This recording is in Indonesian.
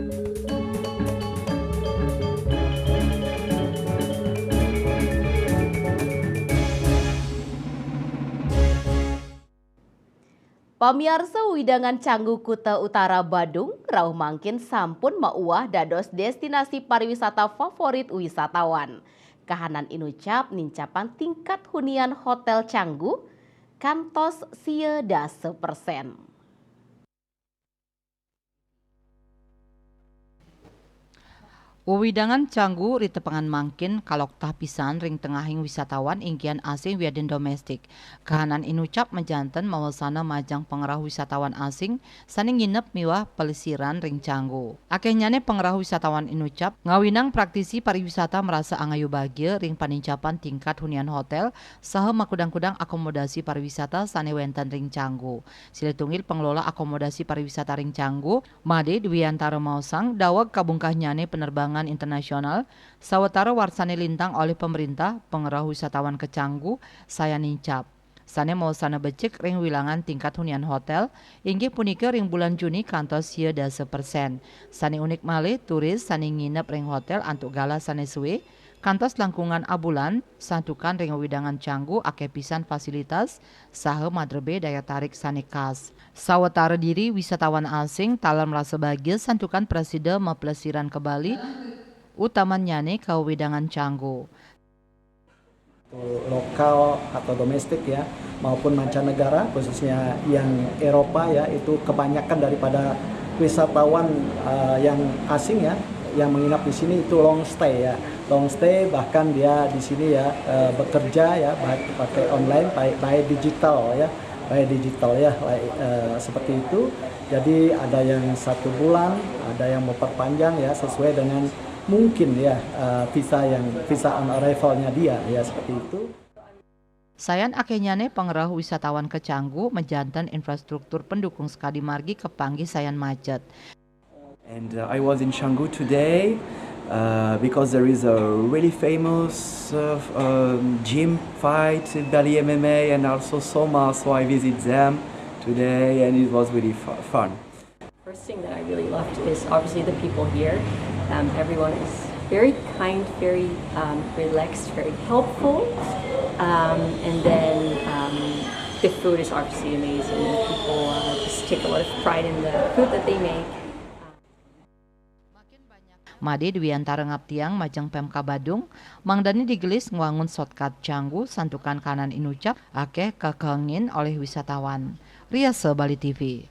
Pamiarsa Widangan Canggu Kuta Utara Badung, rauh mangkin sampun mauah dados destinasi pariwisata favorit wisatawan. Kahanan inucap nincapan tingkat hunian Hotel Canggu kantos sieu da 1%. Wewidangan Canggu ritepangan mangkin kaloktah pisan ring tengahing wisatawan ingkian asing wiadin domestik. Kahanan inucap menjanten mawasana majang pengerah wisatawan asing saning nginep miwah pelesiran ring Canggu. Akehnyane pengerah wisatawan inucap ngawinang praktisi pariwisata merasa angayu bahagia ring panincapan tingkat hunian hotel saha makudang-kudang akomodasi pariwisata sane wenten ring Canggu. Siletungil pengelola akomodasi pariwisata ring Canggu, Made Dwiantara Mausang dawag kabungkahnyane penerbangan internasional sawetara warsane lintang oleh pemerintah pengerah wisatawan ke Canggu saya nincap. Sane mau sana becek ring wilangan tingkat hunian hotel inggih punika ring bulan Juni kantos sieu da 1%. Sane unik malih turis sane nginep ring hotel antuk gala sane suwe kantos langkungan abulan santukan ring widangan Canggu akeh pisan fasilitas saha madrebe daya tarik sane khas. Sawetara diri wisatawan asing talar merasa bahagia santukan presiden mapelesiran ke Bali utamanya ke widangan Canggu. Lokal atau domestik ya maupun mancanegara khususnya yang Eropa ya itu kebanyakan daripada wisatawan yang asing ya yang menginap di sini itu long stay bahkan dia di sini ya bekerja ya baik pakai online by digital ya seperti itu. Jadi ada yang 1 bulan, ada yang mau perpanjang ya sesuai dengan mungkin ya visa on arrival-nya dia ya seperti itu. Sayan akehnyane pengerah wisatawan ke Canggu menjantan infrastruktur pendukung sekali margi kepanggih sayan macet. And I was in Canggu today because there is a really famous gym fight in Bali MMA and also Soma, so I visit them today and it was really fun. First thing that I really loved is obviously the people here. Everyone is very kind, very relaxed, very helpful, and then the food is obviously amazing. People just take a lot of pride in the food that they make. Made Dwiantara ngaptiang majang Pemka Badung, mangdani digelis ngwangun shortcut Canggu santukan kanan inucap akeh kekengin oleh wisatawan. Riasa Bali TV.